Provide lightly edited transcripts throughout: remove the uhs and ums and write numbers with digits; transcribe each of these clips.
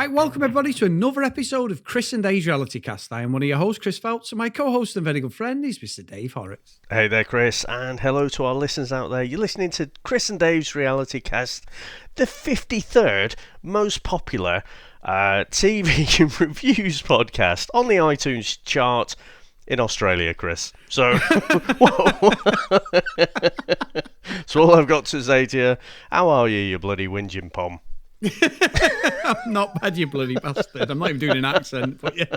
Right, welcome everybody to another episode of Chris and Dave's Reality Cast. I am one of your hosts, Chris Phelps, and my co-host and very good friend is Mr. Dave Horrocks. Hey there, Chris, and hello to our listeners out there. You're listening to Chris and Dave's Reality Cast, the 53rd most popular TV reviews podcast on the iTunes chart in Australia, Chris. So, so all I've got to say to you, how are you bloody whinging pom? I'm not bad, you bloody bastard. I'm not even doing an accent, but yeah.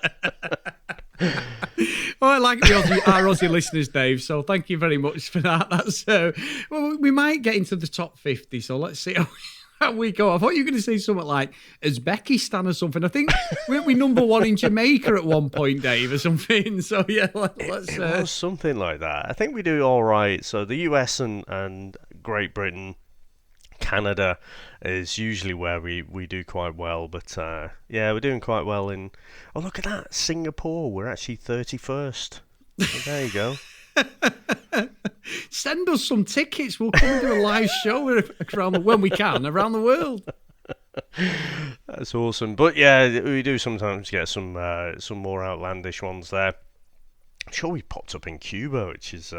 Well, I like our Aussie listeners, Dave, so thank you very much for that. That's well, we might get into the top 50, so let's see how we go. I thought you were going to say something like Uzbekistan or something. I think we number one in Jamaica at one point, Dave, or something. So yeah, let's. It was something like that. I think we do all right. So the US and Great Britain, Canada is usually where we do quite well, but yeah, we're doing quite well in. Oh, look at that, Singapore. We're actually 31st. So there you go. Send us some tickets. We'll come and do a live show around when we can around the world. That's awesome. But yeah, we do sometimes get some more outlandish ones there. I'm sure we popped up in Cuba, which is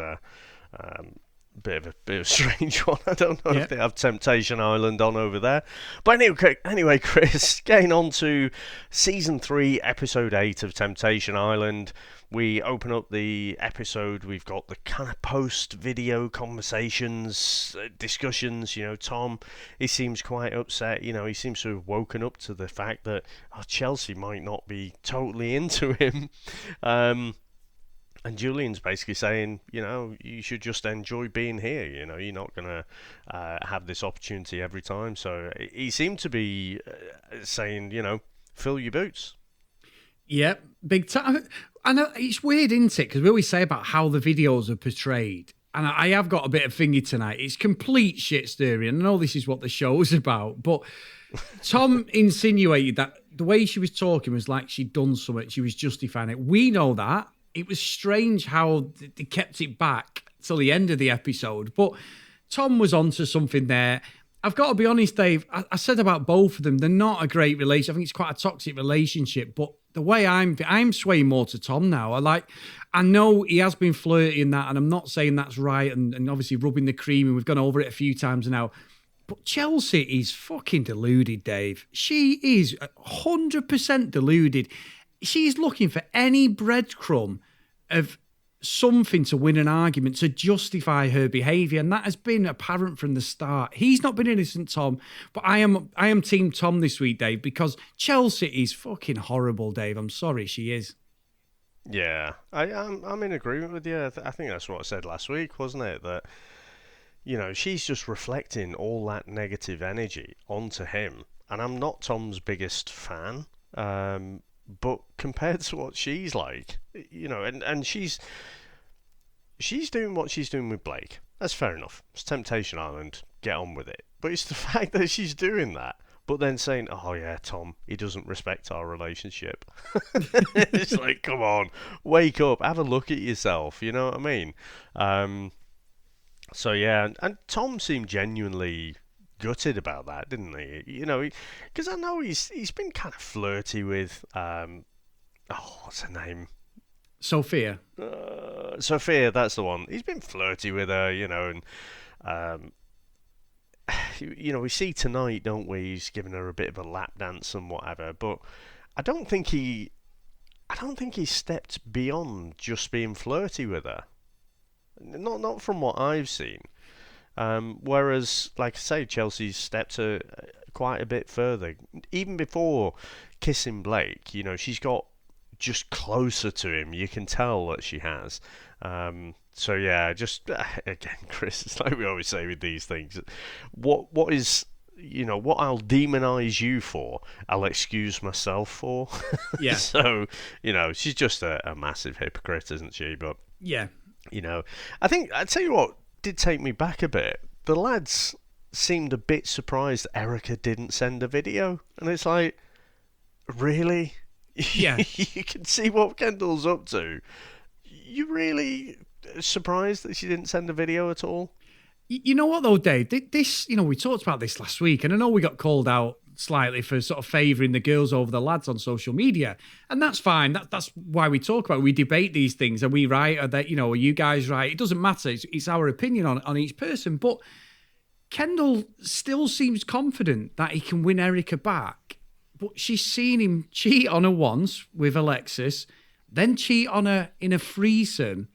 bit of a strange one. I don't know if they have Temptation Island on over there. But anyway, Chris, getting on to Season 3, Episode 8 of Temptation Island. We open up the episode, we've got the kind of post-video conversations, discussions. You know, Tom, he seems quite upset. You know, he seems to have woken up to the fact that Chelsea might not be totally into him. And Julian's basically saying, you know, you should just enjoy being here. You know, you're not going to have this opportunity every time. So he seemed to be saying, you know, fill your boots. Yeah, big time. I know it's weird, isn't it? Because we always say about how the videos are portrayed. And I have got a bit of thingy tonight. It's complete shit stirring. I know this is what the show's about. But Tom insinuated that the way she was talking was like she'd done something. She was justifying it. We know that. It was strange how they kept it back till the end of the episode. But Tom was onto something there. I've got to be honest, Dave. I said about both of them, they're not a great relationship. I think it's quite a toxic relationship. But the way I'm swaying more to Tom now. I know he has been flirting that, and I'm not saying that's right. And obviously rubbing the cream, and we've gone over it a few times now. But Chelsea is fucking deluded, Dave. She is 100% deluded. She's looking for any breadcrumb of something to win an argument, to justify her behaviour, and that has been apparent from the start. He's not been innocent, Tom, but I am Team Tom this week, Dave, because Chelsea is fucking horrible, Dave. I'm sorry, she is. Yeah, I'm in agreement with you. I think that's what I said last week, wasn't it? That, you know, she's just reflecting all that negative energy onto him, and I'm not Tom's biggest fan. But compared to what she's like, you know, and she's doing what she's doing with Blake. That's fair enough. It's Temptation Island. Get on with it. But it's the fact that she's doing that, but then saying, oh yeah, Tom, he doesn't respect our relationship. It's like, come on, wake up, have a look at yourself. You know what I mean? So yeah, and Tom seemed genuinely gutted about that, didn't he? You know, because I know he's been kind of flirty with what's her name? Sophia. Sophia, that's the one. He's been flirty with her, you know, and you know, we see tonight, don't we? He's giving her a bit of a lap dance and whatever, but I don't think he stepped beyond just being flirty with her. Not from what I've seen. Whereas, like I say, Chelsea's stepped quite a bit further. Even before kissing Blake, you know, she's got just closer to him. You can tell that she has. So yeah, just again, Chris, it's like we always say with these things. What is, you know, what I'll demonise you for, I'll excuse myself for. Yeah. So, you know, she's just a massive hypocrite, isn't she? But yeah, you know, I'd tell you what did take me back a bit. The lads seemed a bit surprised Erica didn't send a video, and it's like, really? Yeah. You can see what Kendall's up to. You really surprised that she didn't send a video at all? You know what though, Dave? This, you know, we talked about this last week, and I know we got called out slightly for sort of favouring the girls over the lads on social media. And that's fine. That's why we talk about it. We debate these things. Are we right? Are they, are you guys right? It doesn't matter. It's our opinion on each person. But Kendall still seems confident that he can win Erica back. But she's seen him cheat on her once with Alexis, then cheat on her in a threesome.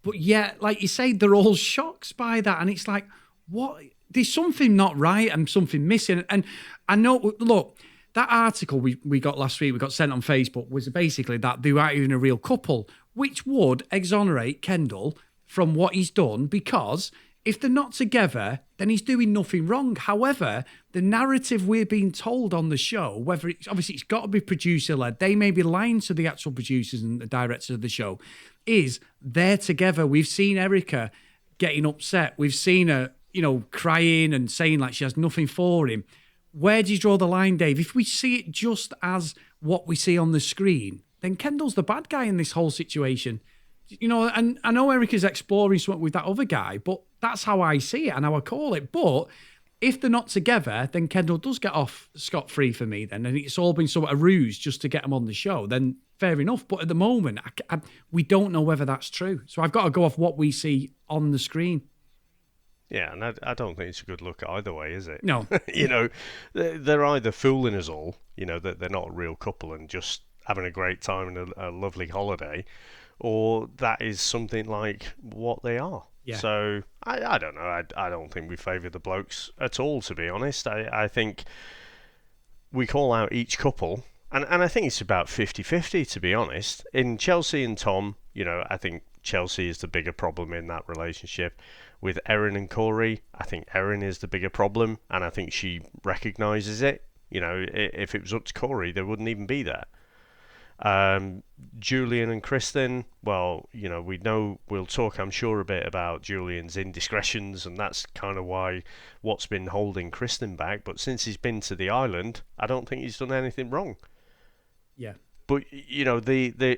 But yet, like you say, they're all shocked by that. And it's like, what? There's something not right and something missing. And I know, look, that article we got last week, we got sent on Facebook, was basically that they weren't even a real couple, which would exonerate Kendall from what he's done, because if they're not together, then he's doing nothing wrong. However, the narrative we're being told on the show, whether it's obviously it's got to be producer-led, they may be lying to the actual producers and the directors of the show, is they're together. We've seen Erica getting upset. We've seen her, crying and saying like she has nothing for him. Where do you draw the line, Dave? If we see it just as what we see on the screen, then Kendall's the bad guy in this whole situation. And I know Erica's exploring something with that other guy, but that's how I see it and how I call it. But if they're not together, then Kendall does get off scot-free for me then, and it's all been sort of a ruse just to get him on the show, then fair enough. But at the moment, we don't know whether that's true. So I've got to go off what we see on the screen. Yeah, and I don't think it's a good look either way, is it? No. They're either fooling us all, that they're not a real couple and just having a great time and a lovely holiday, or that is something like what they are. Yeah. So, I don't know. I don't think we favour the blokes at all, to be honest. I think we call out each couple, and I think it's about 50-50, to be honest. In Chelsea and Tom, I think Chelsea is the bigger problem in that relationship. With Erin and Corey, I think Erin is the bigger problem, and I think she recognises it. If it was up to Corey, they wouldn't even be there. Julian and Kristen, well, we know, we'll talk, I'm sure, a bit about Julian's indiscretions, and that's kind of what's been holding Kristen back. But since he's been to the island, I don't think he's done anything wrong. Yeah. But, the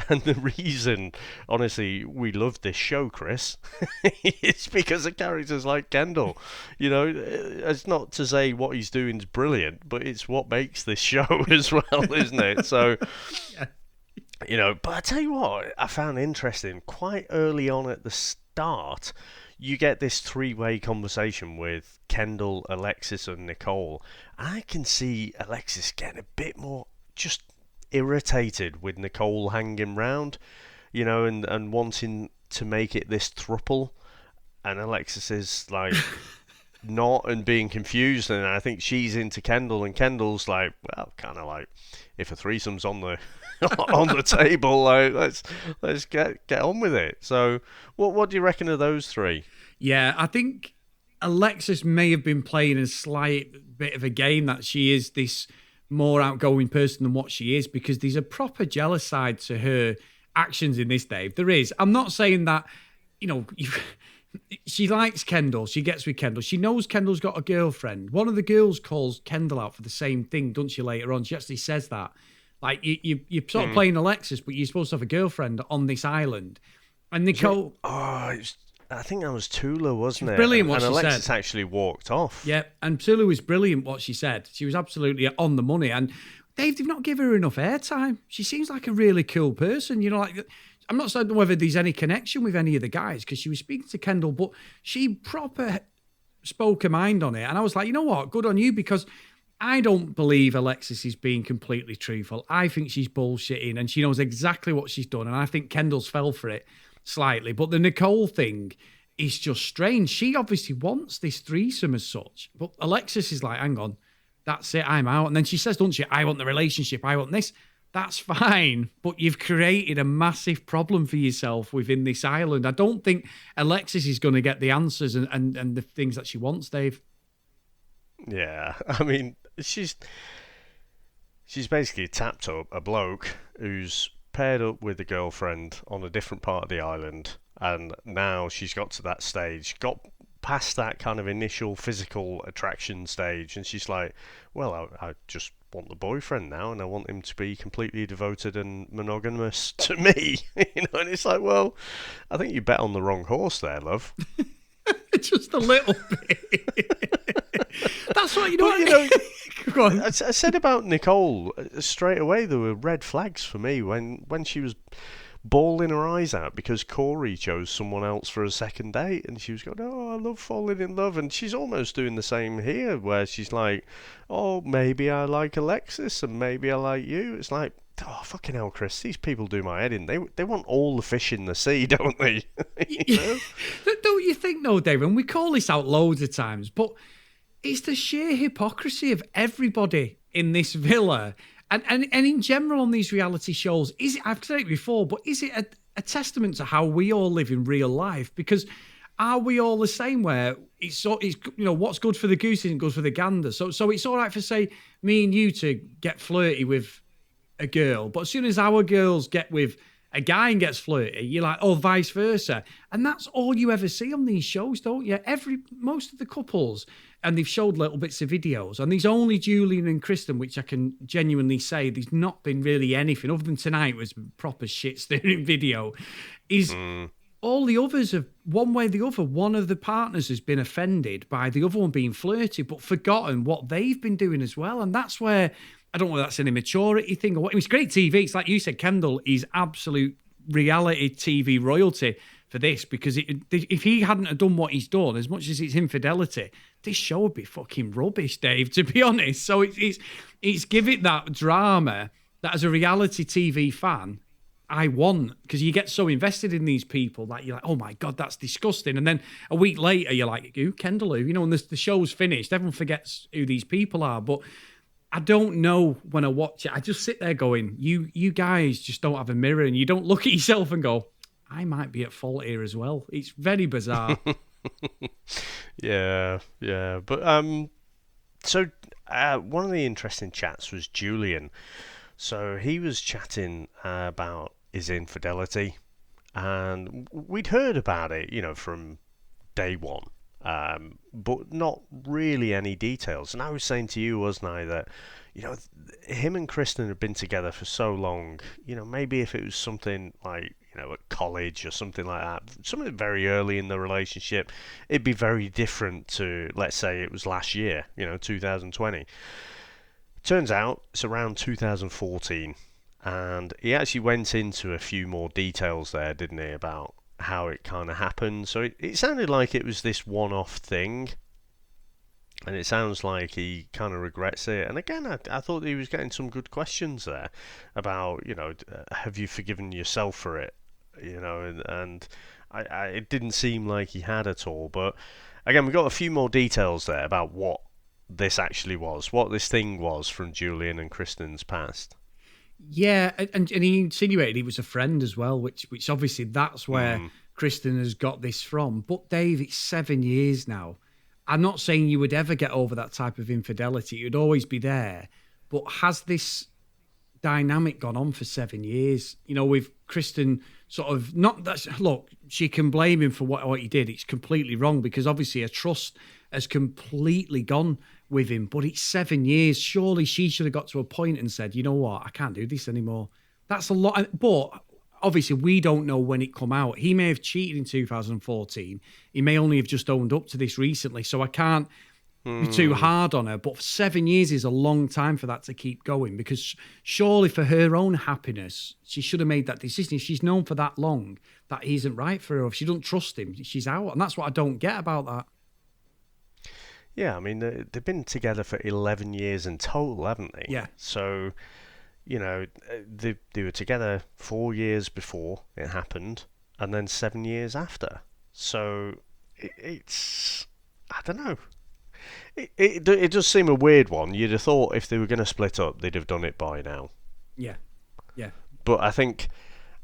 and the reason, honestly, we love this show, Chris, it's because of characters like Kendall. It's not to say what he's doing is brilliant, but it's what makes this show as well, isn't it? So, yeah. But I tell you what, I found interesting, quite early on at the start, you get this three-way conversation with Kendall, Alexis, and Nicole. I can see Alexis getting a bit more just irritated with Nicole hanging round, and wanting to make it this throuple, and Alexis is like not, and being confused, and I think she's into Kendall, and Kendall's like, well, kind of like, if a threesome's on the on the table, like let's get on with it. So what do you reckon of those three? Yeah, I think Alexis may have been playing a slight bit of a game, that she is this more outgoing person than what she is, because there's a proper jealous side to her actions in this, Dave. There is. I'm not saying that, she likes Kendall. She gets with Kendall. She knows Kendall's got a girlfriend. One of the girls calls Kendall out for the same thing, doesn't she, later on? She actually says that. Like, you're sort of playing Alexis, but you're supposed to have a girlfriend on this island. And Nicole... I think that was Tula, wasn't it? Brilliant what she said. And Alexis actually walked off. Yeah, and Tula was brilliant what she said. She was absolutely on the money. And Dave, they've not given her enough airtime. She seems like a really cool person. I'm not certain whether there's any connection with any of the guys, because she was speaking to Kendall, but she proper spoke her mind on it. And I was like, you know what? Good on you, because I don't believe Alexis is being completely truthful. I think she's bullshitting, and she knows exactly what she's done. And I think Kendall's fell for it slightly. But the Nicole thing is just strange. She obviously wants this threesome as such, but Alexis is like, hang on, that's it, I'm out. And then she says, don't she, I want the relationship, I want this. That's fine, but you've created a massive problem for yourself within this island. I don't think Alexis is going to get the answers and the things that she wants, Dave. Yeah, I mean, she's basically tapped up a bloke who's paired up with a girlfriend on a different part of the island, and now she's got to that stage, got past that kind of initial physical attraction stage, and she's like, well, I just want the boyfriend now, and I want him to be completely devoted and monogamous to me. And it's like, well, I think you bet on the wrong horse there, love. just a little bit. That's what you know. But, you know, Go on. I said about Nicole straight away. There were red flags for me when she was bawling her eyes out because Corey chose someone else for a second date, and she was going, "Oh, I love falling in love," and she's almost doing the same here, where she's like, "Oh, maybe I like Alexis, and maybe I like you." It's like, oh fucking hell, Chris! These people do my head in. They want all the fish in the sea, don't they? You know? Don't you think, though, Dave? And we call this out loads of times, but it's the sheer hypocrisy of everybody in this villa. And in general on these reality shows, is it, I've said it before, but is it a testament to how we all live in real life? Because are we all the same where it's what's good for the goose isn't good for the gander? So it's all right for, say, me and you to get flirty with a girl, but as soon as our girls get with a guy and gets flirty, you're like, oh, vice versa. And that's all you ever see on these shows, don't you? Most of the couples, and they've showed little bits of videos, and there's only Julian and Kristen, which I can genuinely say there's not been really anything other than tonight was proper shit stirring video. All the others have, one way or the other, one of the partners has been offended by the other one being flirty, but forgotten what they've been doing as well. And that's where, I don't know whether that's an immaturity thing or what. It's great TV. It's like you said, Kendall is absolute reality TV royalty for this, because if he hadn't have done what he's done, as much as it's infidelity, this show would be fucking rubbish, Dave, to be honest. So it's give it that drama that as a reality TV fan, I want, because you get so invested in these people that you're like, oh my God, that's disgusting. And then a week later, you're like, who? Kendall, who? You know, and the show's finished, everyone forgets who these people are. But I don't know when I watch it. I just sit there going, you guys just don't have a mirror, and you don't look at yourself and go, I might be at fault here as well. It's very bizarre. Yeah. But so one of the interesting chats was Julian. So he was chatting about his infidelity, and we'd heard about it, from day one, but not really any details. And I was saying to you, wasn't I, that him and Kristen had been together for so long. Maybe if it was something like at college or something like that, something very early in the relationship, it'd be very different to, let's say, it was last year, 2020. Turns out it's around 2014, and he actually went into a few more details there, didn't he, about how it kind of happened. So it sounded like it was this one-off thing, and it sounds like he kind of regrets it. And again, I thought he was getting some good questions there about, have you forgiven yourself for it? And it didn't seem like he had at all. But again, we got a few more details there about what this actually was, what this thing was from Julian and Kristen's past. Yeah, and he insinuated he was a friend as well, which obviously that's where Kristen has got this from. But Dave, it's 7 years now. I'm not saying you would ever get over that type of infidelity. It would always be there. But has this dynamic gone on for 7 years? With Kristen sort of look, she can blame him for what he did. It's completely wrong, because obviously her trust has completely gone with him. But it's 7 years. Surely she should have got to a point and said, you know what, I can't do this anymore. That's a lot. But obviously we don't know when it come out. He may have cheated in 2014. He may only have just owned up to this recently. So I can't be too hard on her. But 7 years is a long time for that to keep going, because surely for her own happiness, she should have made that decision. If she's known for that long that he isn't right for her, if she doesn't trust him, she's out. And that's what I don't get about that. Yeah, I mean, they've been together for 11 years in total, haven't they? Yeah. So, they were together 4 years before it happened, and then 7 years after. So, it's... I don't know. It does seem a weird one. You'd have thought if they were going to split up, they'd have done it by now. Yeah. But I think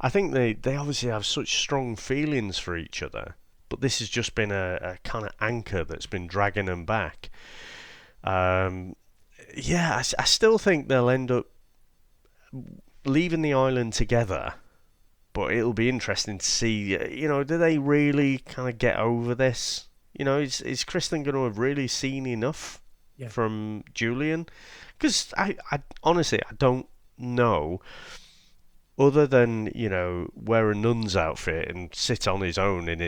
they obviously have such strong feelings for each other. But this has just been a kind of anchor that's been dragging them back. I still think they'll end up leaving the island together. But it'll be interesting to see, do they really kind of get over this? Is Kristen going to have really seen enough from Julian? Because I honestly, I don't know other than, wear a nun's outfit and sit on his own in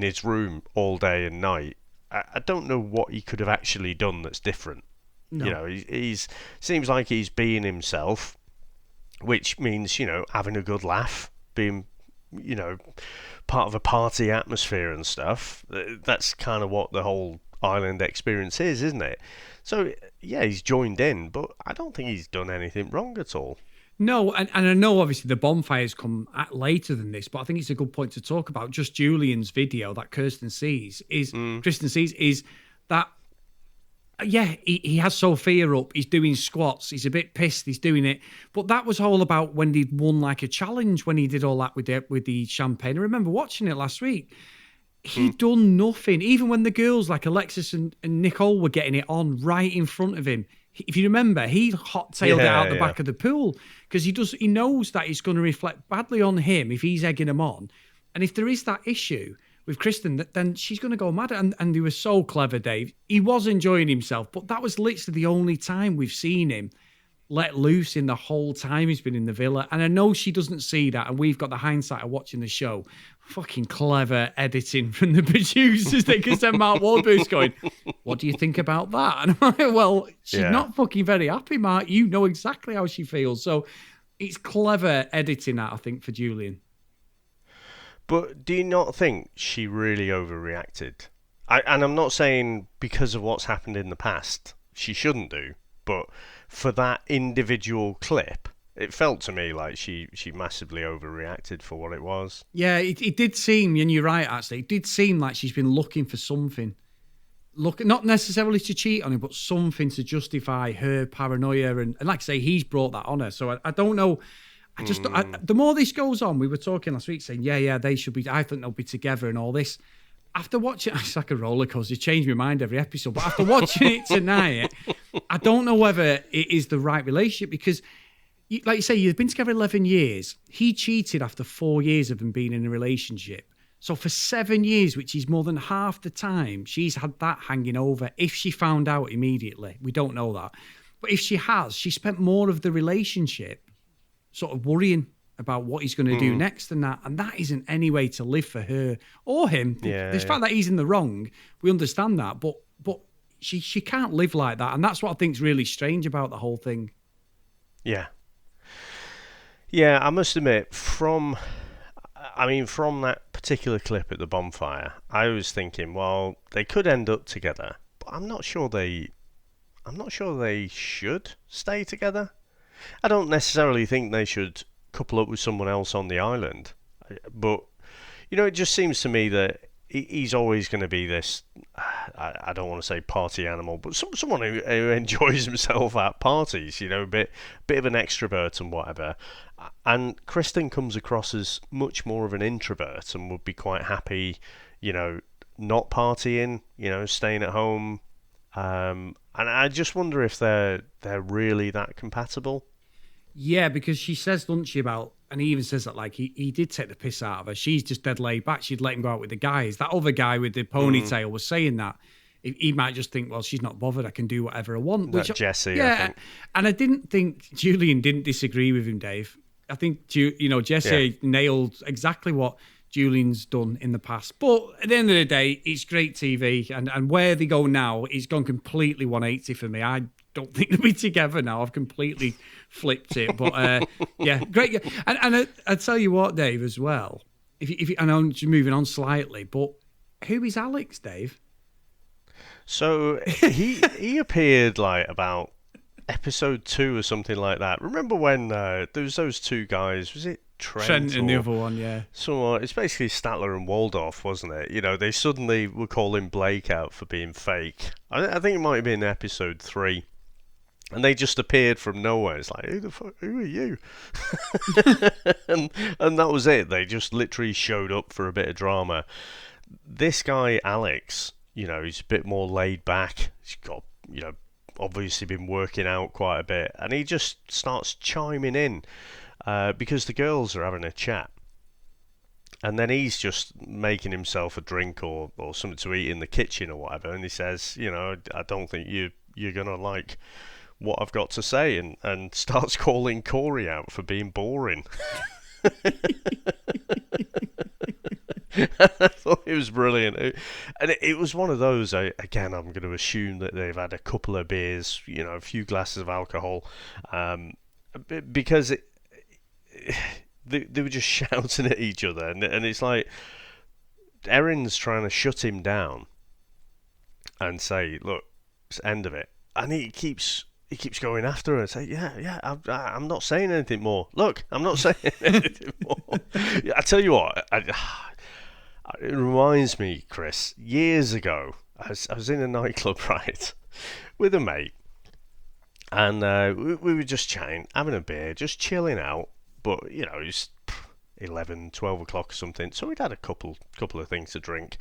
his room all day and night, I don't know what he could have actually done that's different. No. He's seems like he's being himself, which means, having a good laugh, being, part of a party atmosphere and stuff. That's kind of what the whole island experience is, isn't it? So, yeah, he's joined in, but I don't think he's done anything wrong at all. No, and I know obviously the bonfires come later than this, but I think it's a good point to talk about. Just Julian's video that Kristen sees is that, yeah, he has Sophia up, he's doing squats, he's a bit pissed, he's doing it. But that was all about when he'd won like a challenge, when he did all that with the champagne. I remember watching it last week. He'd done nothing. Even when the girls like Alexis and Nicole were getting it on right in front of him. If you remember, he hot-tailed it out the back of the pool because he knows that it's going to reflect badly on him if he's egging him on. And if there is that issue with Kristen, then she's going to go mad. And he was so clever, Dave. He was enjoying himself, but that was literally the only time we've seen him let loose in the whole time he's been in the villa. And I know she doesn't see that, and we've got the hindsight of watching the show. Fucking clever editing from the producers, because then Mark Wahlberg's going, what do you think about that? And I'm like, well, she's not fucking very happy, Mark. You know exactly how she feels. So it's clever editing that, I think, for Julian. But do you not think she really overreacted? And I'm not saying because of what's happened in the past, she shouldn't do, but for that individual clip, it felt to me like she massively overreacted for what it was. Yeah, it did seem, and you're right, actually, it did seem like she's been looking for something. Not necessarily to cheat on him, but something to justify her paranoia. And like I say, he's brought that on her. So I don't know. The more this goes on, we were talking last week saying, yeah, they should be, I think they'll be together and all this. After watching, it's like a roller coaster. It's changed my mind every episode. But after watching it tonight, I don't know whether it is the right relationship because, like you say, you've been together 11 years. He cheated after 4 years of them being in a relationship. So for 7 years, which is more than half the time, she's had that hanging over. If she found out immediately, we don't know that. But if she has, she spent more of the relationship sort of worrying about what he's going to do next and that isn't any way to live for her or him. The fact that he's in the wrong, we understand that, but she can't live like that, and that's what I think's really strange about the whole thing. Yeah, I must admit, from that particular clip at the bonfire, I was thinking, well, they could end up together, but I'm not sure they should stay together. I don't necessarily think they should couple up with someone else on the island, but it just seems to me that he's always going to be this, I don't want to say party animal, but someone who enjoys himself at parties, a bit of an extrovert and whatever. And Kristen comes across as much more of an introvert and would be quite happy, not partying, staying at home. And I just wonder if they're really that compatible. Yeah, because she says, doesn't she, about, and he even says that, like, he did take the piss out of her. She's just dead laid back. She'd let him go out with the guys. That other guy with the ponytail was saying that. He might just think, well, she's not bothered. I can do whatever I want. Jesse, yeah, I think. And I didn't think Julian didn't disagree with him, Dave. I think, Jesse nailed exactly what Julian's done in the past. But at the end of the day, it's great TV. And where they go now, it's gone completely 180 for me. I don't think they'll be together now. I've completely flipped it. But yeah, great. And I tell you what, Dave, as well, if I know I'm just moving on slightly, but who is Alex, Dave? So he appeared like about episode 2 or something like that. Remember when there was those two guys? Was it Trent and the other one? Yeah. So it's basically Statler and Waldorf, wasn't it? They suddenly were calling Blake out for being fake. I think it might have been episode 3. And they just appeared from nowhere. It's like, who are you? and that was it. They just literally showed up for a bit of drama. This guy, Alex, he's a bit more laid back. He's got, obviously been working out quite a bit. And he just starts chiming in because the girls are having a chat. And then he's just making himself a drink or something to eat in the kitchen or whatever. And he says, I don't think you're going to like what I've got to say, and starts calling Corey out for being boring. I thought it was brilliant. It was one of those, again, I'm going to assume that they've had a couple of beers, a few glasses of alcohol, because they were just shouting at each other, and it's like Erin's trying to shut him down and say, look, it's the end of it. And he keeps going after her and say, yeah, I'm not saying anything more. Look, I'm not saying anything more. I tell you what, it reminds me, Chris, years ago, I was in a nightclub, right, with a mate, and we were just chatting, having a beer, just chilling out, but, it was 11, 12 o'clock or something, so we'd had a couple of things to drink,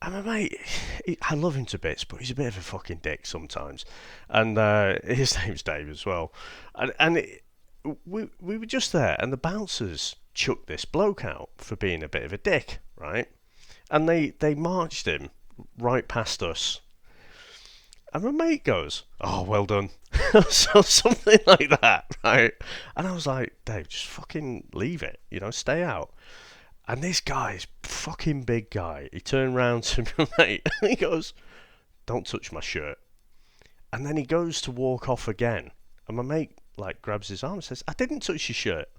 and my mate, I love him to bits, but he's a bit of a fucking dick sometimes, and his name's Dave as well, and we were just there, and the bouncers chucked this bloke out for being a bit of a dick, right? And they marched him right past us. And my mate goes, oh, well done. So something like that, right? And I was like, Dave, just fucking leave it, stay out. And this guy's fucking big guy. He turned round to my mate and he goes, don't touch my shirt. And then he goes to walk off again. And my mate grabs his arm and says, I didn't touch your shirt.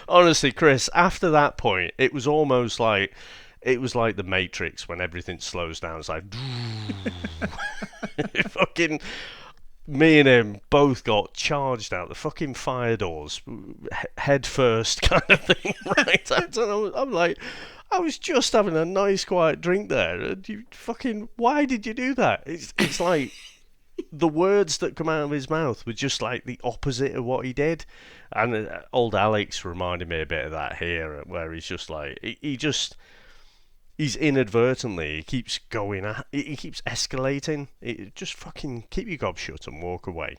Honestly, Chris, after that point, it was almost like the Matrix when everything slows down. It's like fucking me and him both got charged out the fucking fire doors, head first kind of thing. Right? I don't know. I'm like, I was just having a nice quiet drink there, and you fucking, why did you do that? It's like the words that come out of his mouth were just like the opposite of what he did. And old Alex reminded me a bit of that here, where he's just like, he's inadvertently, he keeps escalating. Just fucking keep your gob shut and walk away.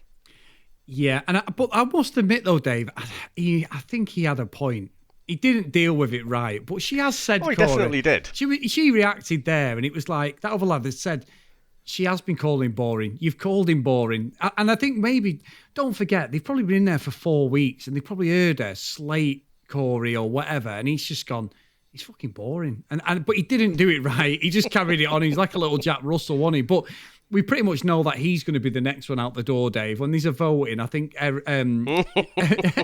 Yeah, but I must admit though, Dave, I think he had a point. He didn't deal with it right, but she has said, he definitely did. She reacted there, and it was like, that other lad had said, she has been called him boring. You've called him boring. And I think maybe, don't forget, they've probably been in there for 4 weeks and they've probably heard her slate Corey or whatever. And he's just gone, he's fucking boring. But he didn't do it right. He just carried it on. He's like a little Jack Russell, wasn't he? But we pretty much know that he's going to be the next one out the door, Dave. When there's a voting, I think Erin,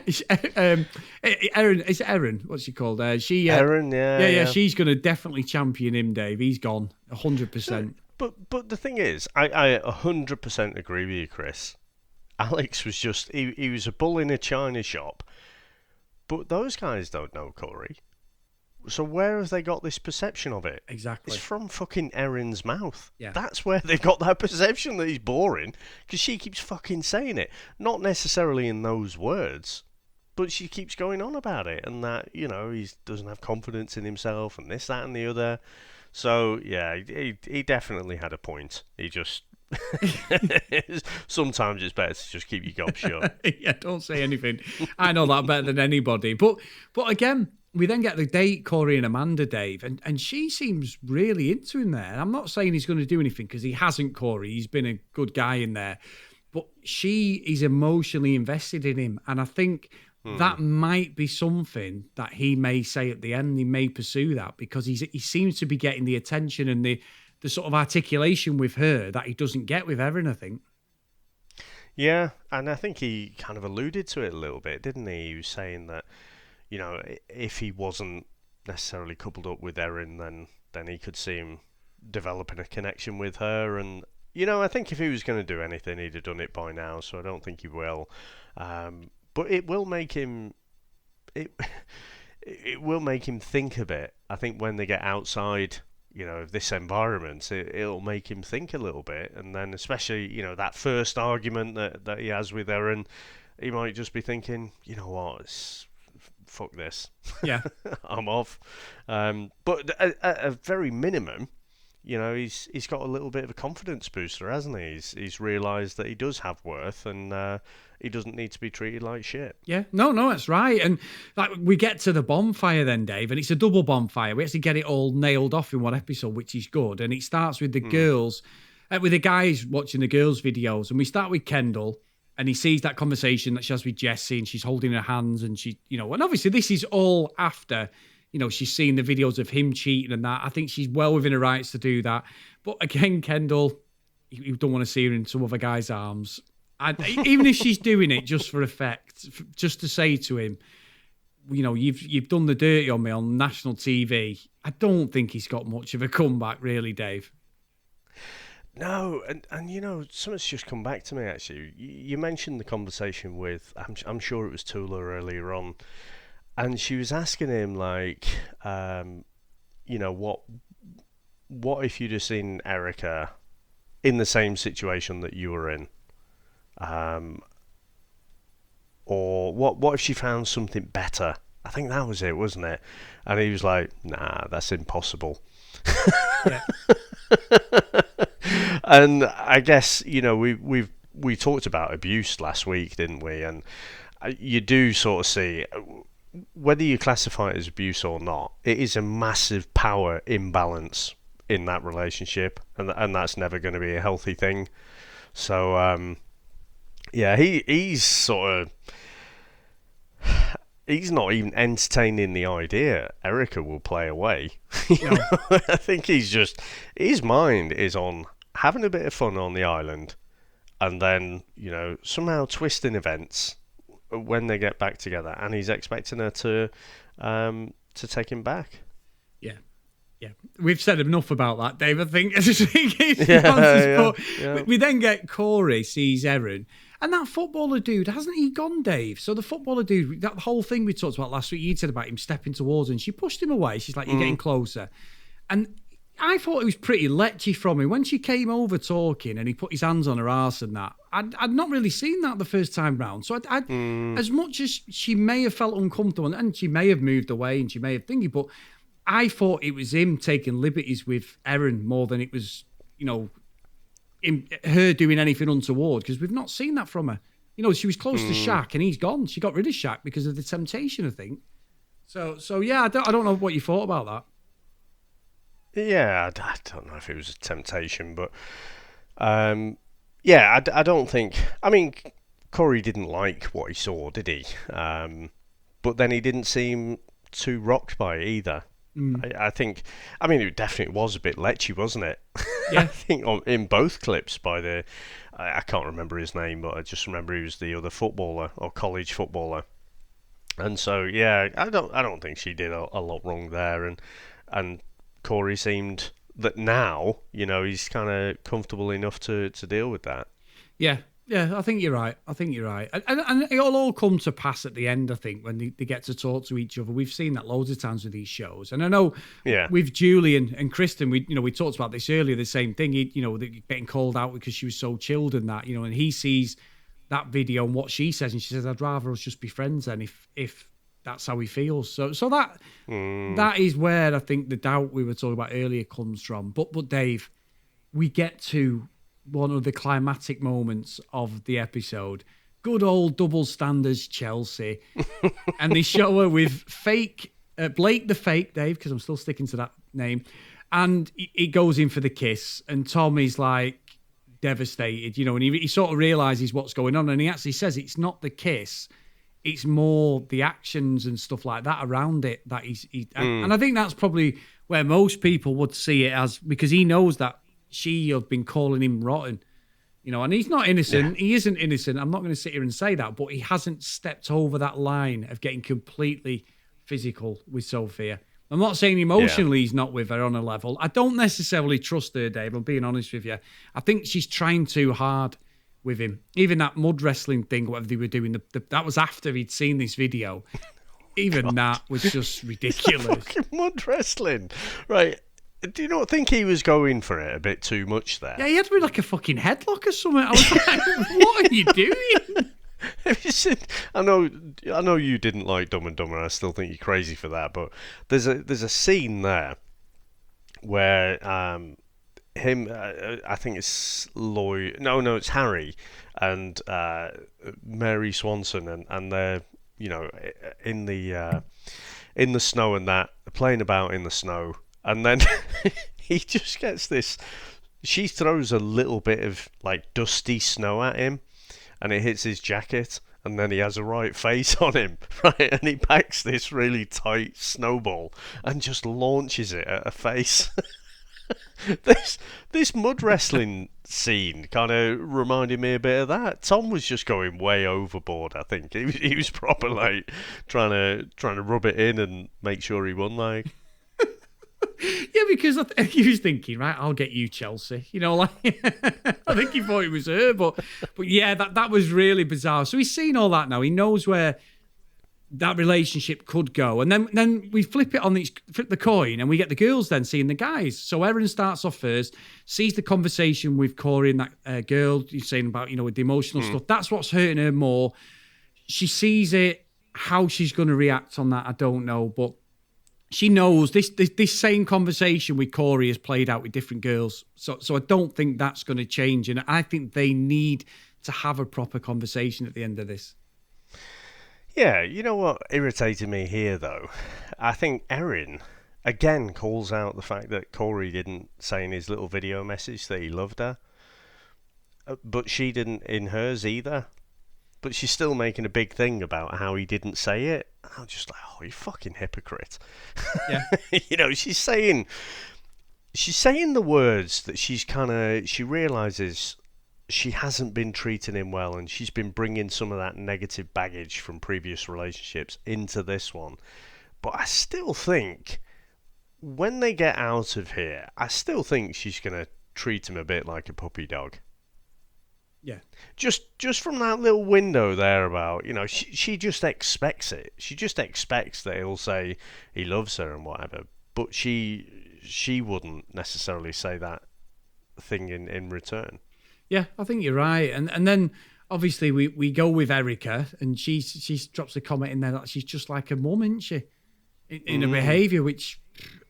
is it Erin? What's she called? Erin, yeah. She's going to definitely champion him, Dave. He's gone, 100%. But the thing is, I 100% agree with you, Chris. Alex was just, he was a bull in a china shop. But those guys don't know Corey. So where have they got this perception of it? Exactly. It's from fucking Erin's mouth. Yeah. That's where they've got that perception that he's boring, because she keeps fucking saying it. Not necessarily in those words, but she keeps going on about it, and that, he doesn't have confidence in himself, and this, that, and the other. So, yeah, he definitely had a point. He just... Sometimes it's better to just keep your gob shut. Yeah, don't say anything. I know that better than anybody. But again, we then get the date, Corey and Amanda, Dave, and she seems really into him there. And I'm not saying he's going to do anything, because he hasn't, Corey. He's been a good guy in there. But she is emotionally invested in him. And I think... that might be something that he may say at the end. He may pursue that, because he seems to be getting the attention and the sort of articulation with her that he doesn't get with Erin, I think. Yeah, and I think he kind of alluded to it a little bit, didn't he? He was saying that, if he wasn't necessarily coupled up with Erin, then he could see him developing a connection with her. And, I think if he was going to do anything, he'd have done it by now, so I don't think he will. But it will make him. It will make him think a bit. I think when they get outside, of this environment, it'll make him think a little bit. And then, especially, that first argument that he has with Erin, he might just be thinking, you know what, fuck this. Yeah, I'm off. But at a very minimum, he's got a little bit of a confidence booster, hasn't he? He's realised that he does have worth, and he doesn't need to be treated like shit. Yeah, no, that's right. And we get to the bonfire then, Dave, and it's a double bonfire. We actually get it all nailed off in one episode, which is good. And it starts with the girls, with the guys watching the girls' videos, and we start with Kendall. And he sees that conversation that she has with Jessie, and she's holding her hands, and she, and obviously this is all after, she's seen the videos of him cheating and that. I think she's well within her rights to do that. But again, Kendall, you don't want to see her in some other guy's arms. Even if she's doing it just for effect, just to say to him, you've done the dirty on me on national TV. I don't think he's got much of a comeback, really, Dave. No, and something's just come back to me, actually. You mentioned the conversation with, I'm sure it was Tula earlier on, and she was asking him, like, what if you'd have seen Erica in the same situation that you were in? Or what if she found something better? I think that was it, wasn't it? And he was like, nah, that's impossible. Yeah. And I guess, we talked about abuse last week, didn't we? And you do sort of see, whether you classify it as abuse or not, it is a massive power imbalance in that relationship, and that's never going to be a healthy thing. So, he's sort of... He's not even entertaining the idea Erica will play away. I think his mind is on having a bit of fun on the island, and then, somehow twisting events when they get back together, and he's expecting her to take him back. Yeah, we've said enough about that, Dave. I think. We then get Corey sees Erin, and that footballer dude, hasn't he gone, Dave? So the footballer dude, that whole thing we talked about last week, you'd said about him stepping towards her, and she pushed him away. She's like, "You're getting closer," and I thought it was pretty lechy from him when she came over talking, and he put his hands on her arse and that. I'd not really seen that the first time round. So as much as she may have felt uncomfortable, and she may have moved away, and she may have thingy, but I thought it was him taking liberties with Erin more than it was, her doing anything untoward, because we've not seen that from her. She was close to Shaq, and he's gone. She got rid of Shaq because of the temptation, I think. So yeah, I don't know what you thought about that. Yeah, I don't know if it was a temptation, but I don't think... I mean, Corey didn't like what he saw, did he? But then he didn't seem too rocked by it either. I think, it definitely was a bit lechy, wasn't it? Yeah. I think in both clips by I can't remember his name, but I just remember he was the other footballer, or college footballer. And so, yeah, I don't think she did a lot wrong there. And Corey seemed that now, he's kind of comfortable enough to deal with that. Yeah, I think you're right. And it'll all come to pass at the end, I think, when they get to talk to each other. We've seen that loads of times with these shows. And I know with Julian and Kristen, we talked about this earlier, the same thing, getting called out because she was so chilled and that, and he sees that video and what she says, and she says, I'd rather us just be friends then if that's how he feels. So that is where I think the doubt we were talking about earlier comes from. But Dave, we get to one of the climatic moments of the episode. Good old double standards Chelsea. And they show her with fake, Blake the fake, Dave, because I'm still sticking to that name. And he goes in for the kiss, and Tom is like devastated, and he sort of realises what's going on. And he actually says it's not the kiss, it's more the actions and stuff like that around it that and I think that's probably where most people would see it as, because he knows that she have been calling him rotten, and he's not innocent. Yeah. He isn't innocent. I'm not going to sit here and say that, but he hasn't stepped over that line of getting completely physical with Sophia. I'm not saying emotionally he's not with her on a level. I don't necessarily trust her, Dave. I'm being honest with you. I think she's trying too hard with him. Even that mud wrestling thing, whatever they were doing, that was after he'd seen this video. Even that was just ridiculous. Fucking mud wrestling, right? Do you not think he was going for it a bit too much there? Yeah, he had to be like a fucking headlock or something. I was like, what are you doing? I know you didn't like Dumb and Dumber, and I still think you're crazy for that. But there's a scene there where I think it's Lloyd. No, it's Harry and Mary Swanson, and they're in the snow and that, playing about in the snow. And then he just gets this... She throws a little bit of, like, dusty snow at him. and it hits his jacket, and then he has a right face on him, right? And he packs this really tight snowball and just launches it at a face. This mud wrestling scene kind of reminded me a bit of that. Tom was just going way overboard. I think he was proper like trying to rub it in and make sure he won. Like, Yeah, because he was thinking, right, I'll get you, Chelsea. You know, like I think he thought it was her, but yeah, that was really bizarre. So he's seen all that now. He knows where that relationship could go, and then we flip the coin, and we get the girls then seeing the guys. So Erin starts off first, sees the conversation with Corey and that girl. You're saying about with the emotional stuff. That's what's hurting her more. She sees it. How she's going to react on that, I don't know, but she knows this same conversation with Corey has played out with different girls. So I don't think that's going to change, and I think they need to have a proper conversation at the end of this. Yeah, you know what irritated me here, though? I think Erin, again, calls out the fact that Corey didn't say in his little video message that he loved her. But she didn't in hers either. But she's still making a big thing about how he didn't say it. And I'm just like, oh, you fucking hypocrite. Yeah. She's saying the words that she realises she hasn't been treating him well, and she's been bringing some of that negative baggage from previous relationships into this one. But I still think when they get out of here, I still think she's going to treat him a bit like a puppy dog. Yeah. Just from that little window there about, she just expects it. She just expects that he'll say he loves her and whatever. But she wouldn't necessarily say that thing in return. Yeah, I think you're right. And then obviously we go with Erica, and she drops a comment in there that she's just like a mum, isn't she? In her behaviour, which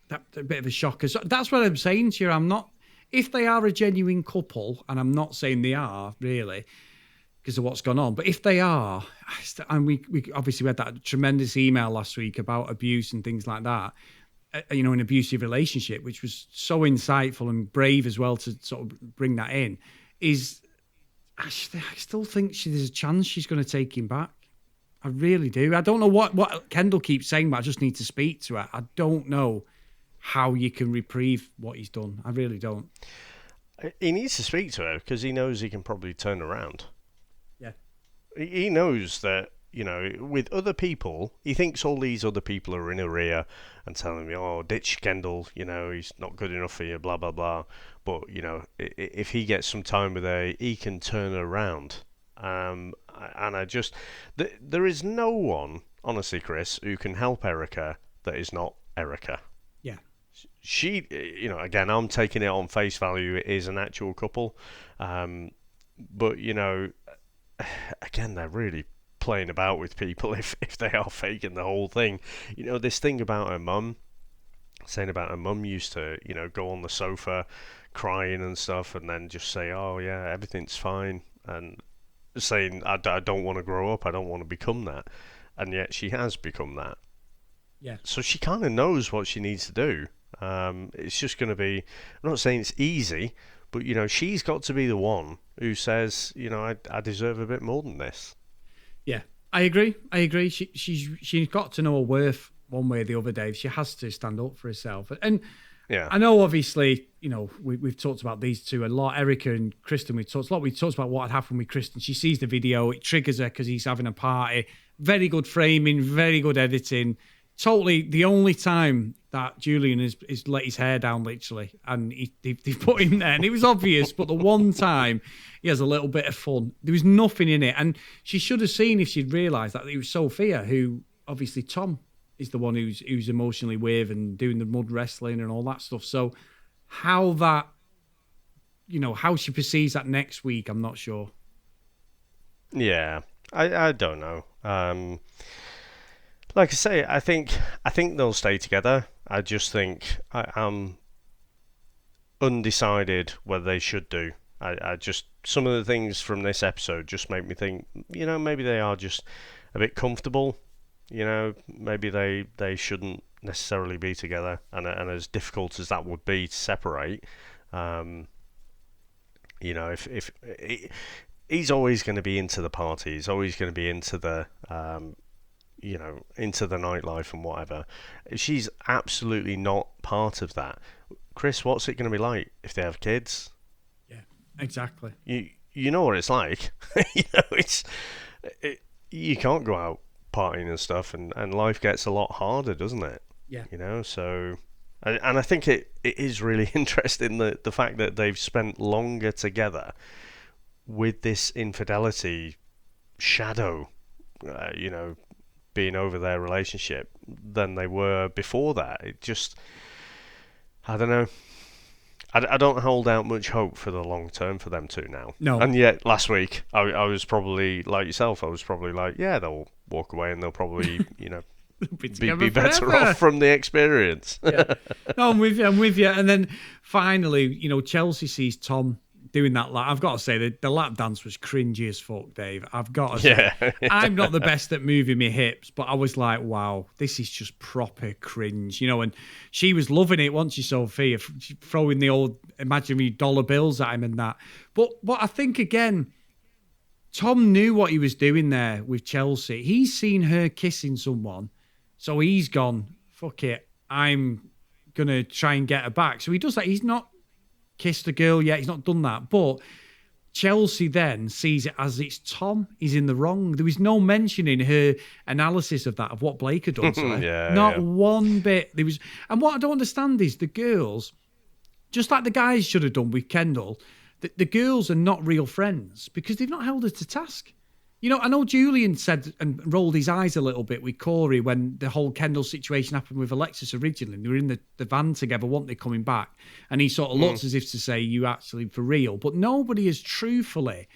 that's a bit of a shocker. So that's what I'm saying to you. I'm not, if they are a genuine couple, and I'm not saying they are really because of what's gone on, but if they are, and we obviously had that tremendous email last week about abuse and things like that, an abusive relationship, which was so insightful and brave as well to sort of bring that in. I still think there's a chance she's going to take him back. I really do. I don't know what Kendall keeps saying, but I just need to speak to her. I don't know how you can reprieve what he's done. I really don't. He needs to speak to her because he knows he can probably turn around. Yeah. He knows that, with other people, he thinks all these other people are in her ear and telling me, oh, ditch Kendall, he's not good enough for you, blah, blah, blah. But, if he gets some time with her, he can turn her around. And there is no one, honestly, Chris, who can help Erica that is not Erica. Yeah. She, again, I'm taking it on face value. It is an actual couple. But, again, they're really playing about with people if they are faking the whole thing. This thing about her mum, saying about her mum used to, go on the sofa crying and stuff and then just say, oh, yeah, everything's fine. And saying, I don't want to grow up. I don't want to become that. And yet she has become that. Yeah. So she kind of knows what she needs to do. It's just going to be, I'm not saying it's easy, but, she's got to be the one who says, I deserve a bit more than this. Yeah, I agree. She's got to know her worth one way or the other, Dave. She has to stand up for herself. And yeah, I know, obviously, we've talked about these two a lot. Erica and Kristen, we talked about what had happened with Kristen. She sees the video, it triggers her because he's having a party. Very good framing, very good editing. Totally the only time that Julian has let his hair down, literally, and they put him there, and it was obvious, but the one time he has a little bit of fun. There was nothing in it, and she should have seen if she'd realised that it was Sophia, who obviously Tom is the one who's emotionally with and doing the mud wrestling and all that stuff. So how she perceives that next week, I'm not sure. Yeah, I don't know. Like I say, I think they'll stay together. I just think I'm undecided whether they should do. I just, some of the things from this episode just make me think, maybe they are just a bit comfortable. Maybe they shouldn't necessarily be together, and as difficult as that would be to separate, if he's always going to be into the party. He's always going to be into the into the nightlife and whatever. She's absolutely not part of that. Chris, what's it going to be like if they have kids? Yeah, exactly. You know what it's like. You can't go out partying and stuff, and life gets a lot harder, doesn't it? Yeah. So, and I think it is really interesting the fact that they've spent longer together with this infidelity shadow, being over their relationship than they were before that. It just, I don't know. I don't hold out much hope for the long term for them two now. No. And yet, last week, I was probably like yourself. I was probably like, yeah, they'll walk away and they'll probably, be better off from the experience. Yeah. No, I'm with you. And then finally, Chelsea sees Tom doing that lap. I've got to say, the lap dance was cringy as fuck, Dave. I've got to say, I'm not the best at moving my hips, but I was like, wow, this is just proper cringe, and she was loving it, wasn't she, Sophia, throwing the old imaginary dollar bills at him and that. But I think, again, Tom knew what he was doing there with Chelsea. He's seen her kissing someone, so he's gone, fuck it, I'm going to try and get her back. So he does that. He's not kissed a girl yet. He's not done that. But Chelsea then sees it as it's Tom. He's in the wrong. There was no mention in her analysis of that, of what Blake had done to her. Not one bit. And what I don't understand is the girls, just like the guys should have done with Kendall, the girls are not real friends because they've not held her to task. I know Julian said and rolled his eyes a little bit with Corey when the whole Kendall situation happened with Alexis originally. They were in the van together, weren't they, coming back? And he sort of looks as if to say, you actually for real. But nobody has truthfully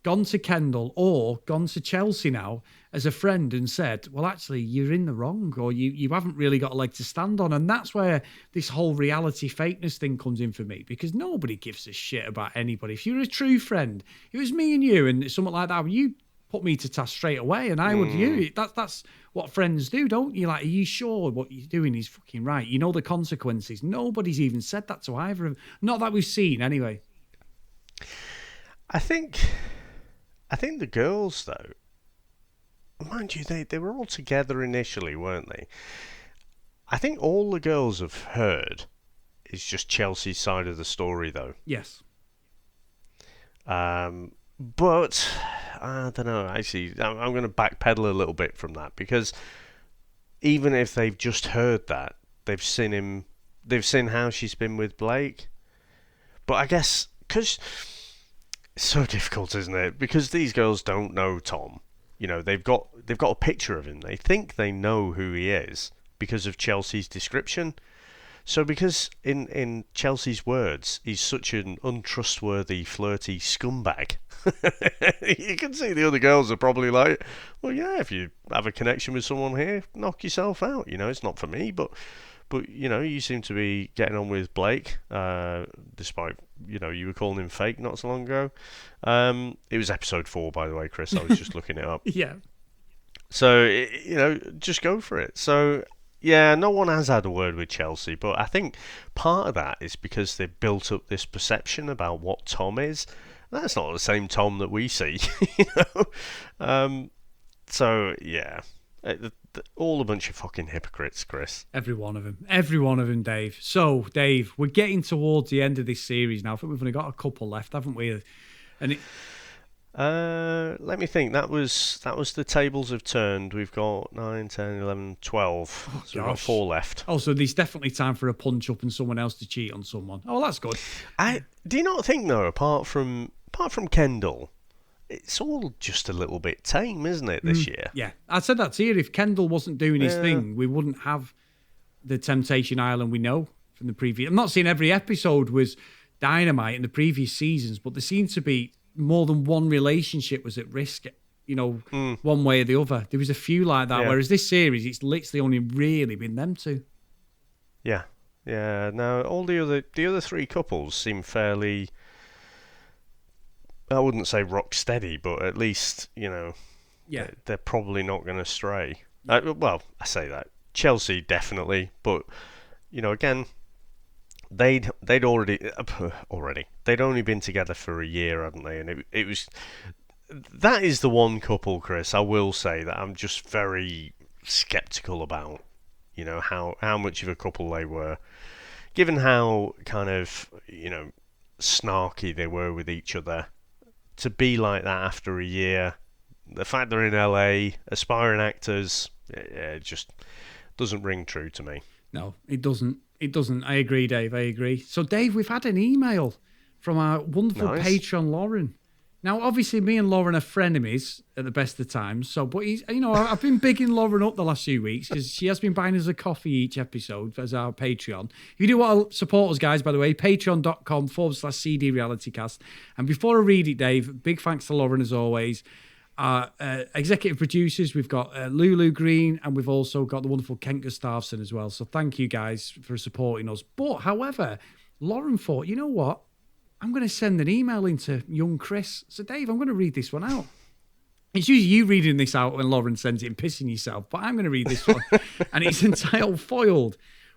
gone to Kendall or gone to Chelsea now as a friend and said, well, actually, you're in the wrong, or you haven't really got a leg to stand on. And that's where this whole reality fakeness thing comes in for me, because nobody gives a shit about anybody. If you're a true friend, it was me and you and something like that, you put me to task straight away, and I would you. That's what friends do, don't you? Like, are you sure what you're doing is fucking right? You know the consequences. Nobody's even said that to either of them. Not that we've seen, anyway. I think the girls, though, mind you, they were all together initially, weren't they? I think all the girls have heard is just Chelsea's side of the story, though. Yes. But I don't know. Actually, I'm going to backpedal a little bit from that, because even if they've just heard that, they've seen how she's been with Blake. But I guess because it's so difficult, isn't it? Because these girls don't know Tom. They've got a picture of him. They think they know who he is because of Chelsea's description. So because in Chelsea's words, he's such an untrustworthy, flirty scumbag, you can see the other girls are probably like, well, yeah, if you have a connection with someone here, knock yourself out. It's not for me, but you seem to be getting on with Blake, despite, you were calling him fake not so long ago. It was episode 4, by the way, Chris. I was just looking it up. Yeah. So, just go for it. So, yeah, no one has had a word with Chelsea, but I think part of that is because they've built up this perception about what Tom is. That's not the same Tom that we see, So, yeah, all a bunch of fucking hypocrites, Chris. Every one of them, Dave. So, Dave, we're getting towards the end of this series now. I think we've only got a couple left, haven't we? And let me think. That was the tables have turned. We've got 9, 10, 11, 12. So we've got 4 left. Oh, so there's definitely time for a punch up and someone else to cheat on someone. Oh, that's good. Do you not think, though, apart from Kendall, it's all just a little bit tame, isn't it, this year? Yeah, I said that to you. If Kendall wasn't doing his thing, we wouldn't have the Temptation Island we know from the previous. I'm not saying every episode was dynamite in the previous seasons, but there seemed to be more than one relationship was at risk, one way or the other. There was a few like that, whereas this series, it's literally only really been them two. Yeah. Now, all the other 3 couples seem fairly, I wouldn't say rock steady, but at least, they're probably not going to stray. Well, I say that. Chelsea, definitely, but, again, they'd already they'd only been together for a year, hadn't they? And it was that is the one couple, Chris, I will say that I'm just very sceptical about. You know, how much of a couple they were. Given how kind of, snarky they were with each other, to be like that after a year, the fact they're in LA, aspiring actors, it just doesn't ring true to me. No, it doesn't. It doesn't. I agree, Dave. I agree. So, Dave, we've had an email from our wonderful patron, Lauren. Now, obviously, me and Lauren are frenemies at the best of times. So, but he's, I've been bigging Lauren up the last few weeks because she has been buying us a coffee each episode as our Patreon. If you do want to support us, guys, by the way, patreon.com/CD realitycast. And before I read it, Dave, big thanks to Lauren as always. Our executive producers, we've got Lulu Green, and we've also got the wonderful Kent Gustafsson as well. So thank you guys for supporting us. But, however, Lauren thought, you know what? I'm going to send an email into young Chris. So, Dave, I'm going to read this one out. It's usually you reading this out when Lauren sends it and pissing yourself, but I'm going to read this one. And it's entitled Foiled.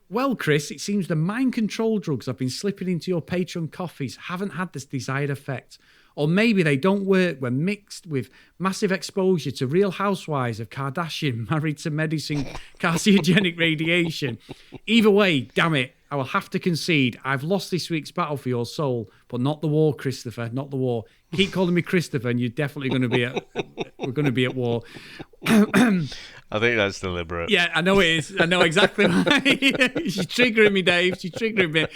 Well, Chris, it seems the mind control drugs I've been slipping into your Patreon coffees haven't had this desired effect. Or maybe they don't work when mixed with massive exposure to Real Housewives of Kardashian married to medicine carcinogenic radiation. Either way, damn it, I will have to concede. I've lost this week's battle for your soul, but not the war, Christopher, not the war. Keep calling me Christopher and you're definitely going to be we're going to be at war. I think that's deliberate. Yeah, I know it is. I know exactly why. She's triggering me, Dave. She's triggering me.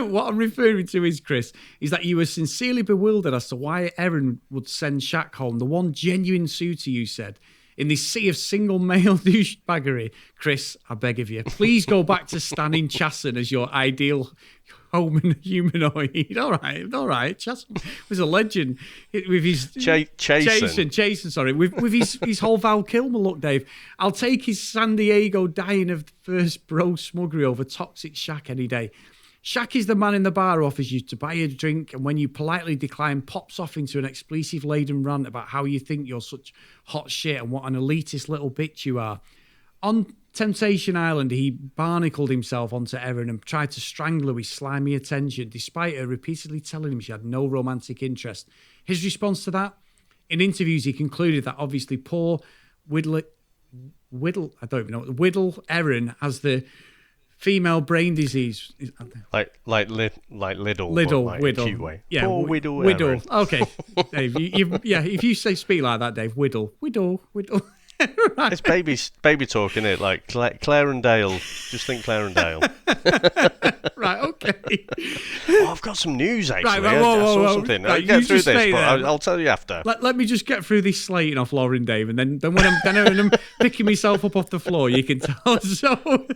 What I'm referring to is, Chris, is that you were sincerely bewildered as to why Erin would send Shaq home, the one genuine suitor you said. In this sea of single male douchebaggery, Chris, I beg of you, please go back to Stanning Chasen as your ideal humanoid. All right. Chasen was a legend with his Chasen. Sorry, with his whole Val Kilmer look, Dave. I'll take his San Diego dying of first bro smuggery over toxic Shaq any day. Shaq is the man in the bar who offers you to buy a drink, and when you politely decline, pops off into an expletive-laden rant about how you think you're such hot shit and what an elitist little bitch you are. On Temptation Island, he barnacled himself onto Erin and tried to strangle her with slimy attention, despite her repeatedly telling him she had no romantic interest. His response to that? In interviews, he concluded that obviously poor Whittle Erin has the female brain disease, like Liddle, Whittle, way. Yeah, poor Whittle. Okay, Dave, if you speak like that, Dave, Whittle. Right. It's baby talk, isn't it? Like Claire and Dale. Just think Claire and Dale. Right, okay. Oh, I've got some news actually. Right, I saw something. Right, get through this, but I'll tell you after. Let me just get through this slating off Lauren, Dave, and then when I'm picking myself up off the floor, you can tell. So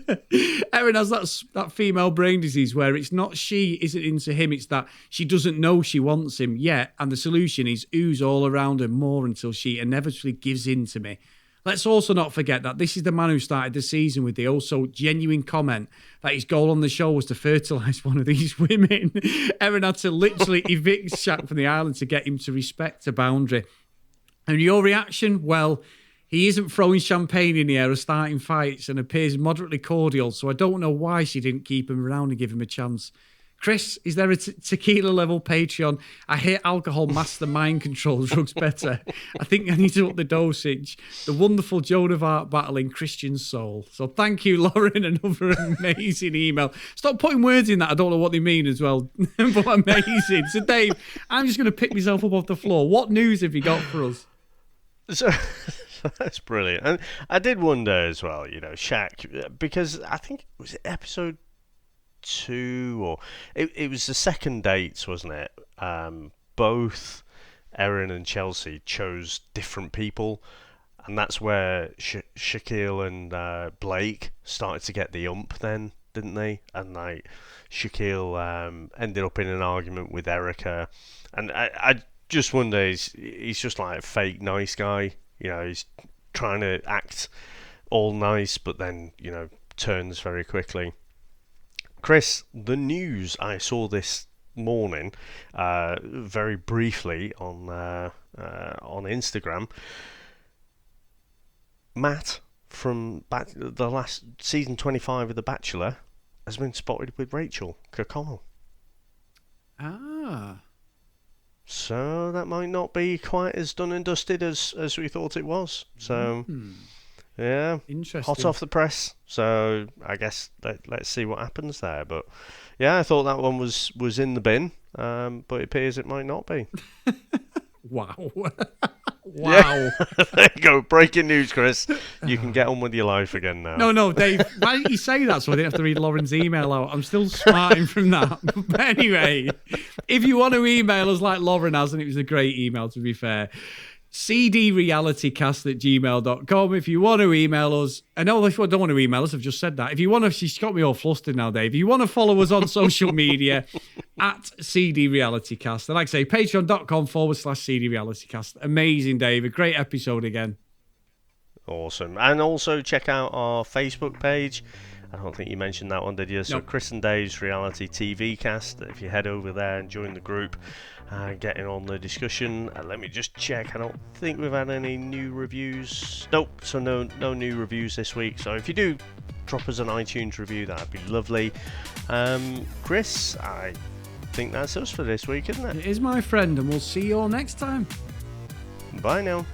Erin has that female brain disease where it's not she isn't into him, it's that she doesn't know she wants him yet, and the solution is ooze all around her more until she inevitably gives in to me. Let's also not forget that this is the man who started the season with the also genuine comment that his goal on the show was to fertilise one of these women. Erin had to literally evict Shaq from the island to get him to respect a boundary. And your reaction? Well, he isn't throwing champagne in the air or starting fights and appears moderately cordial, so I don't know why she didn't keep him around and give him a chance. Chris, is there a tequila level Patreon? I hate alcohol master mind control drugs better. I think I need to up the dosage. The wonderful Joan of Arc battling Christian soul. So thank you, Lauren. Another amazing email. Stop putting words in that. I don't know what they mean as well. But amazing. So Dave, I'm just going to pick myself up off the floor. What news have you got for us? So that's brilliant. And I did wonder as well, Shaq, because I think it was episode 2 or it was the second dates, wasn't it? Both Erin and Chelsea chose different people, and that's where Shaquille and Blake started to get the ump then, didn't they? And like Shaquille ended up in an argument with Erica, and I just wonder, he's just like a fake nice guy, he's trying to act all nice but then turns very quickly. Chris, the news I saw this morning, very briefly on Instagram. Matt from the last season 25 of The Bachelor has been spotted with Rachel Kirkconnell. Ah. So that might not be quite as done and dusted as we thought it was. So, yeah, Interesting. hot off the press. So I guess let's see what happens there. But yeah, I thought that one was in the bin, but it appears it might not be. Wow. Yeah. There you go. Breaking news, Chris. You can get on with your life again now. No, Dave. Why didn't you say that so I didn't have to read Lauren's email out? I'm still smarting from that. But anyway, if you want to email us like Lauren has, and it was a great email to be fair, cdrealitycast@gmail.com. If you want to email us, I know if you don't want to email us, I've just said that. If you want to, she's got me all flustered now, Dave. If you want to follow us on social media at cdrealitycast, and like I say, patreon.com/cdrealitycast. Amazing, Dave. A great episode again. Awesome. And also check out our Facebook page. I don't think you mentioned that one, did you? So Nope. Chris and Dave's Reality TV Cast. If you head over there and join the group, getting on the discussion. Let me just check. I don't think we've had any new reviews. Nope. So no new reviews this week. So if you do, drop us an iTunes review. That'd be lovely. Chris, I think that's us for this week, isn't it? It is, my friend, and we'll see you all next time. Bye now.